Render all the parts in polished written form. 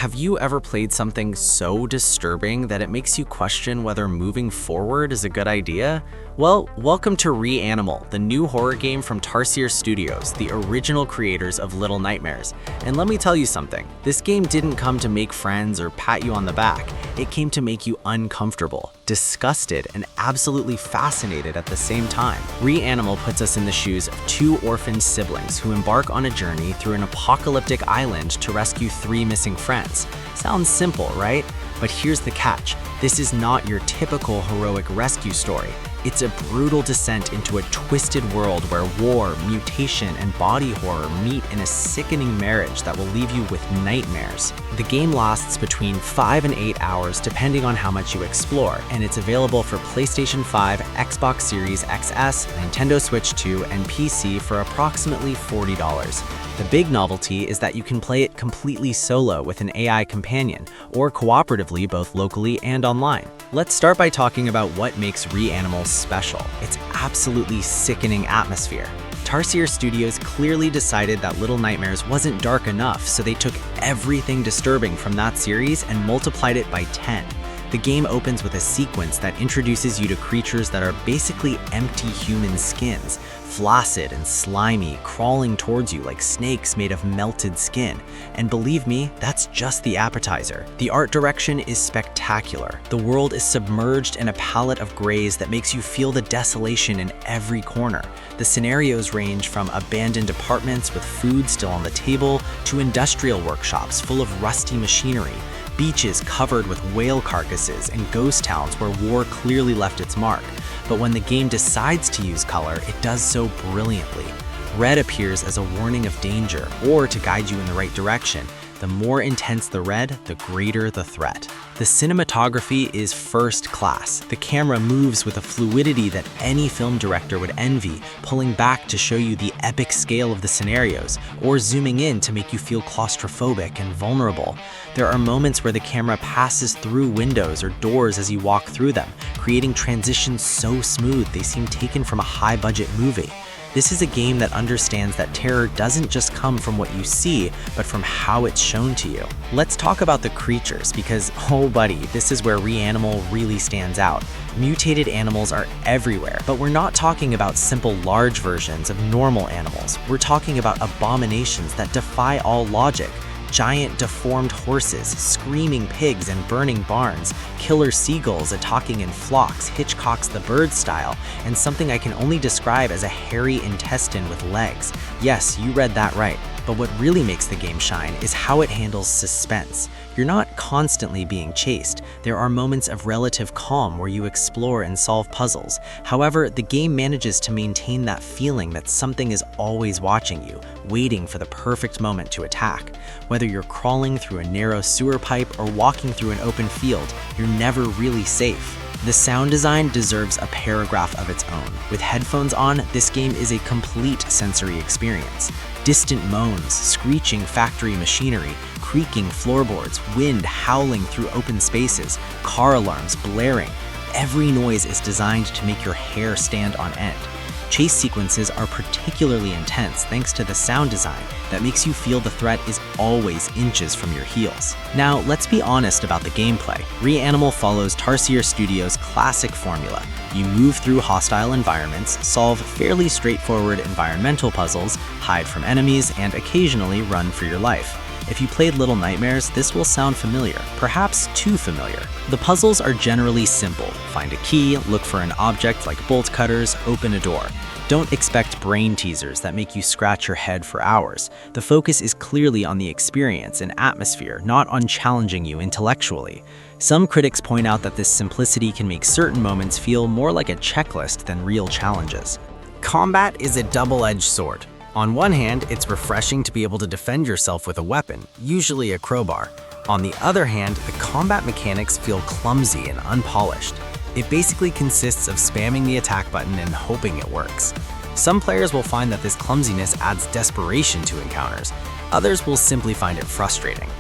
Have you ever played something so disturbing that it makes you question whether moving forward is a good idea? Well, welcome to Reanimal, the new horror game from Tarsier Studios, the original creators of Little Nightmares. And let me tell you something, this game didn't come to make friends or pat you on the back. It came to make you uncomfortable, disgusted, and absolutely fascinated at the same time. Reanimal puts us in the shoes of two orphaned siblings who embark on a journey through an apocalyptic island to rescue three missing friends. Sounds simple, right? But here's the catch. This is not your typical heroic rescue story. It's a brutal descent into a twisted world where war, mutation, and body horror meet in a sickening marriage that will leave you with nightmares. The game lasts between 5 and 8 hours depending on how much you explore, and it's available for PlayStation 5, Xbox Series XS, Nintendo Switch 2, and PC for approximately $40. The big novelty is that you can play it completely solo with an AI companion, or cooperatively both locally and online. Let's start by talking about what makes Reanimal special. Its absolutely sickening atmosphere. Tarsier Studios clearly decided that Little Nightmares wasn't dark enough, so they took everything disturbing from that series and multiplied it by 10. The game opens with a sequence that introduces you to creatures that are basically empty human skins, flaccid and slimy, crawling towards you like snakes made of melted skin. And believe me, that's just the appetizer. The art direction is spectacular. The world is submerged in a palette of grays that makes you feel the desolation in every corner. The scenarios range from abandoned apartments with food still on the table to industrial workshops full of rusty machinery, beaches covered with whale carcasses, and ghost towns where war clearly left its mark. But when the game decides to use color, it does so brilliantly. Red appears as a warning of danger or to guide you in the right direction. The more intense the red, the greater the threat. The cinematography is first class. The camera moves with a fluidity that any film director would envy, pulling back to show you the epic scale of the scenarios, or zooming in to make you feel claustrophobic and vulnerable. There are moments where the camera passes through windows or doors as you walk through them, creating transitions so smooth they seem taken from a high-budget movie. This is a game that understands that terror doesn't just come from what you see, but from how it's shown to you. Let's talk about the creatures, because oh buddy, this is where Reanimal really stands out. Mutated animals are everywhere, but we're not talking about simple large versions of normal animals. We're talking about abominations that defy all logic. Giant deformed horses, screaming pigs and burning barns, killer seagulls attacking in flocks, Hitchcock's The Bird style, and something I can only describe as a hairy intestine with legs. Yes, you read that right. But what really makes the game shine is how it handles suspense. You're not constantly being chased. There are moments of relative calm where you explore and solve puzzles. However, the game manages to maintain that feeling that something is always watching you, waiting for the perfect moment to attack. Whether you're crawling through a narrow sewer pipe or walking through an open field, you're never really safe. The sound design deserves a paragraph of its own. With headphones on, this game is a complete sensory experience. Distant moans, screeching factory machinery, creaking floorboards, wind howling through open spaces, car alarms blaring. Every noise is designed to make your hair stand on end. Chase sequences are particularly intense thanks to the sound design that makes you feel the threat is always inches from your heels. Now, let's be honest about the gameplay. Reanimal follows Tarsier Studios' classic formula. You move through hostile environments, solve fairly straightforward environmental puzzles, hide from enemies, and occasionally run for your life. If you played Little Nightmares, this will sound familiar, perhaps too familiar. The puzzles are generally simple. Find a key, look for an object like bolt cutters, open a door. Don't expect brain teasers that make you scratch your head for hours. The focus is clearly on the experience and atmosphere, not on challenging you intellectually. Some critics point out that this simplicity can make certain moments feel more like a checklist than real challenges. Combat is a double-edged sword. On one hand, it's refreshing to be able to defend yourself with a weapon, usually a crowbar. On the other hand, the combat mechanics feel clumsy and unpolished. It basically consists of spamming the attack button and hoping it works. Some players will find that this clumsiness adds desperation to encounters. Others will simply find it frustrating.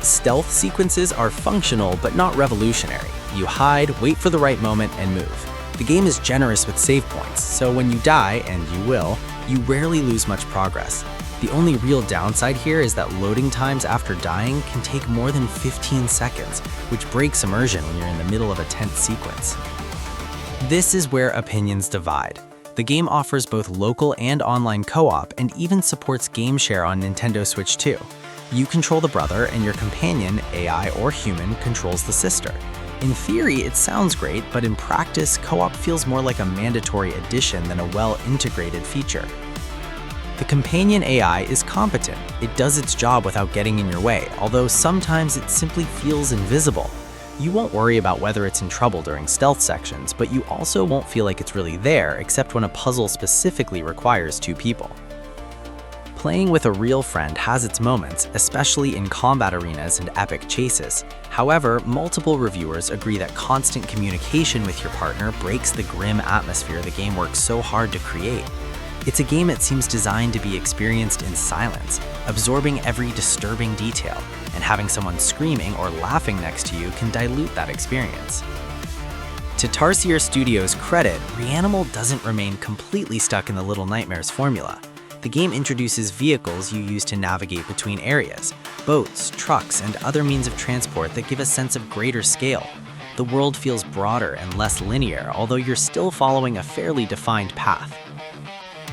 Stealth sequences are functional but not revolutionary. You hide, wait for the right moment, and move. The game is generous with save points, so when you die, and you will, you rarely lose much progress. The only real downside here is that loading times after dying can take more than 15 seconds, which breaks immersion when you're in the middle of a tense sequence. This is where opinions divide. The game offers both local and online co-op and even supports game share on Nintendo Switch 2. You control the brother and your companion, AI or human, controls the sister. In theory, it sounds great, but in practice, co-op feels more like a mandatory addition than a well-integrated feature. The companion AI is competent. It does its job without getting in your way, although sometimes it simply feels invisible. You won't worry about whether it's in trouble during stealth sections, but you also won't feel like it's really there, except when a puzzle specifically requires two people. Playing with a real friend has its moments, especially in combat arenas and epic chases. However, multiple reviewers agree that constant communication with your partner breaks the grim atmosphere the game works so hard to create. It's a game that seems designed to be experienced in silence, absorbing every disturbing detail, and having someone screaming or laughing next to you can dilute that experience. To Tarsier Studios' credit, Reanimal doesn't remain completely stuck in the Little Nightmares formula. The game introduces vehicles you use to navigate between areas, boats, trucks, and other means of transport that give a sense of greater scale. The world feels broader and less linear, although you're still following a fairly defined path.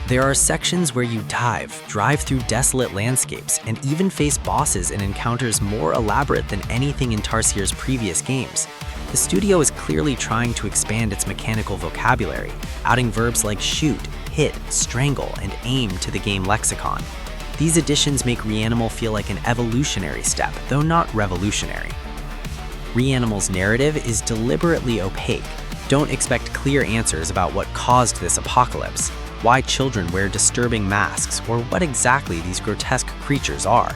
There are sections where you drive through desolate landscapes, and even face bosses and encounters more elaborate than anything in Tarsier's previous games. The studio is clearly trying to expand its mechanical vocabulary, adding verbs like shoot, hit, strangle, and aim to the game lexicon. These additions make Reanimal feel like an evolutionary step, though not revolutionary. Reanimal's narrative is deliberately opaque. Don't expect clear answers about what caused this apocalypse, why children wear disturbing masks, or what exactly these grotesque creatures are.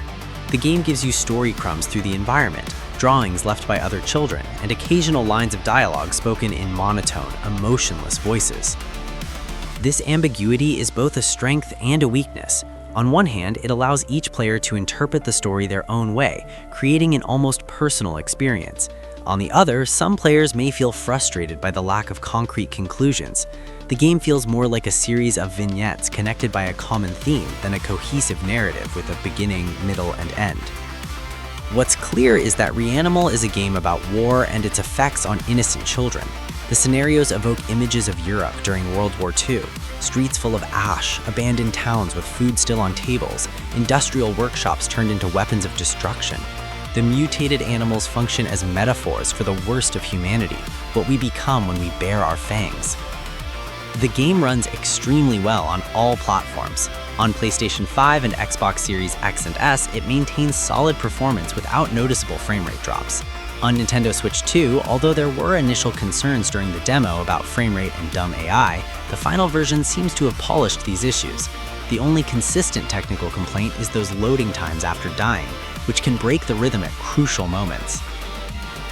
The game gives you story crumbs through the environment, drawings left by other children, and occasional lines of dialogue spoken in monotone, emotionless voices. This ambiguity is both a strength and a weakness. On one hand, it allows each player to interpret the story their own way, creating an almost personal experience. On the other, some players may feel frustrated by the lack of concrete conclusions. The game feels more like a series of vignettes connected by a common theme than a cohesive narrative with a beginning, middle, and end. What's clear is that Reanimal is a game about war and its effects on innocent children. The scenarios evoke images of Europe during World War II, streets full of ash, abandoned towns with food still on tables, industrial workshops turned into weapons of destruction. The mutated animals function as metaphors for the worst of humanity, what we become when we bare our fangs. The game runs extremely well on all platforms. On PlayStation 5 and Xbox Series X and S, it maintains solid performance without noticeable frame rate drops. On Nintendo Switch 2, although there were initial concerns during the demo about frame rate and dumb AI, the final version seems to have polished these issues. The only consistent technical complaint is those loading times after dying, which can break the rhythm at crucial moments.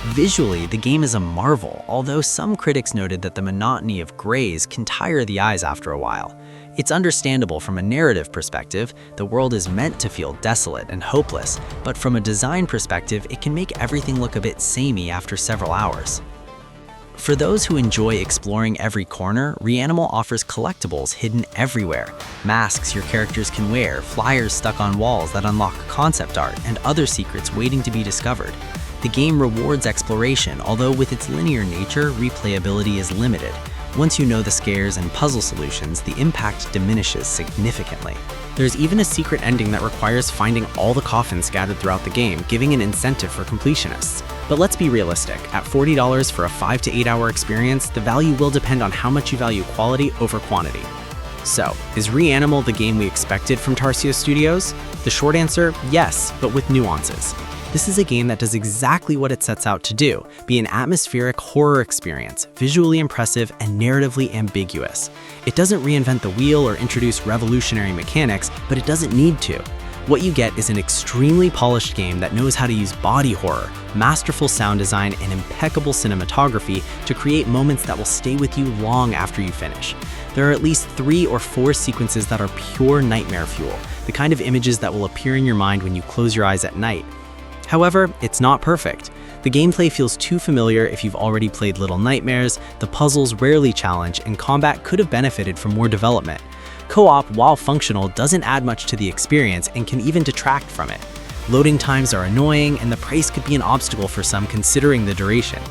Visually, the game is a marvel, although some critics noted that the monotony of grays can tire the eyes after a while. It's understandable from a narrative perspective. The world is meant to feel desolate and hopeless, but from a design perspective, it can make everything look a bit samey after several hours. For those who enjoy exploring every corner, Reanimal offers collectibles hidden everywhere. Masks your characters can wear, flyers stuck on walls that unlock concept art, and other secrets waiting to be discovered. The game rewards exploration, although with its linear nature, replayability is limited. Once you know the scares and puzzle solutions, the impact diminishes significantly. There's even a secret ending that requires finding all the coffins scattered throughout the game, giving an incentive for completionists. But let's be realistic, at $40 for a 5 to 8 hour experience, the value will depend on how much you value quality over quantity. So, is Reanimal the game we expected from Tarsier Studios? The short answer, yes, but with nuances. This is a game that does exactly what it sets out to do, be an atmospheric horror experience, visually impressive and narratively ambiguous. It doesn't reinvent the wheel or introduce revolutionary mechanics, but it doesn't need to. What you get is an extremely polished game that knows how to use body horror, masterful sound design, and impeccable cinematography to create moments that will stay with you long after you finish. There are at least 3 or 4 sequences that are pure nightmare fuel, the kind of images that will appear in your mind when you close your eyes at night. However, it's not perfect. The gameplay feels too familiar if you've already played Little Nightmares, the puzzles rarely challenge, and combat could have benefited from more development. Co-op, while functional, doesn't add much to the experience and can even detract from it. Loading times are annoying, and the price could be an obstacle for some considering the duration.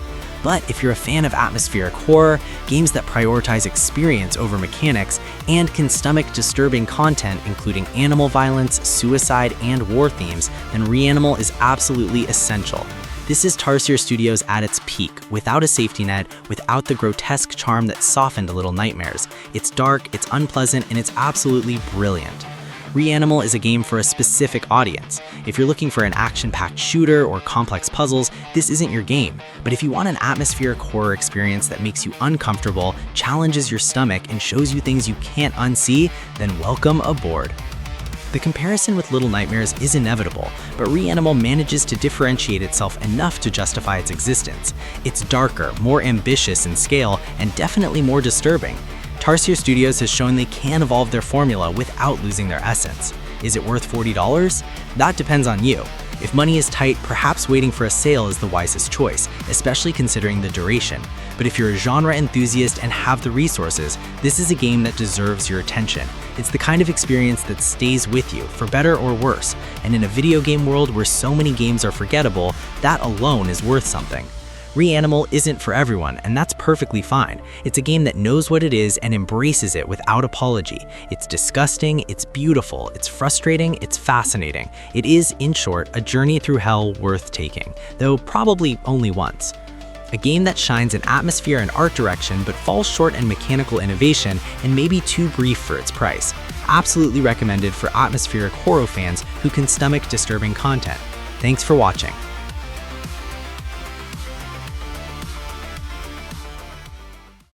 But if you're a fan of atmospheric horror, games that prioritize experience over mechanics, and can stomach disturbing content including animal violence, suicide, and war themes, then Reanimal is absolutely essential. This is Tarsier Studios at its peak, without a safety net, without the grotesque charm that softened a Little Nightmares. It's dark, it's unpleasant, and it's absolutely brilliant. Reanimal is a game for a specific audience. If you're looking for an action-packed shooter or complex puzzles, this isn't your game. But if you want an atmospheric horror experience that makes you uncomfortable, challenges your stomach, and shows you things you can't unsee, then welcome aboard. The comparison with Little Nightmares is inevitable, but Reanimal manages to differentiate itself enough to justify its existence. It's darker, more ambitious in scale, and definitely more disturbing. Tarsier Studios has shown they can evolve their formula without losing their essence. Is it worth $40? That depends on you. If money is tight, perhaps waiting for a sale is the wisest choice, especially considering the duration. But if you're a genre enthusiast and have the resources, this is a game that deserves your attention. It's the kind of experience that stays with you, for better or worse. And in a video game world where so many games are forgettable, that alone is worth something. Reanimal isn't for everyone, and that's perfectly fine. It's a game that knows what it is and embraces it without apology. It's disgusting, it's beautiful, it's frustrating, it's fascinating. It is, in short, a journey through hell worth taking, though probably only once. A game that shines in atmosphere and art direction but falls short in mechanical innovation and may be too brief for its price. Absolutely recommended for atmospheric horror fans who can stomach disturbing content. Thanks for watching.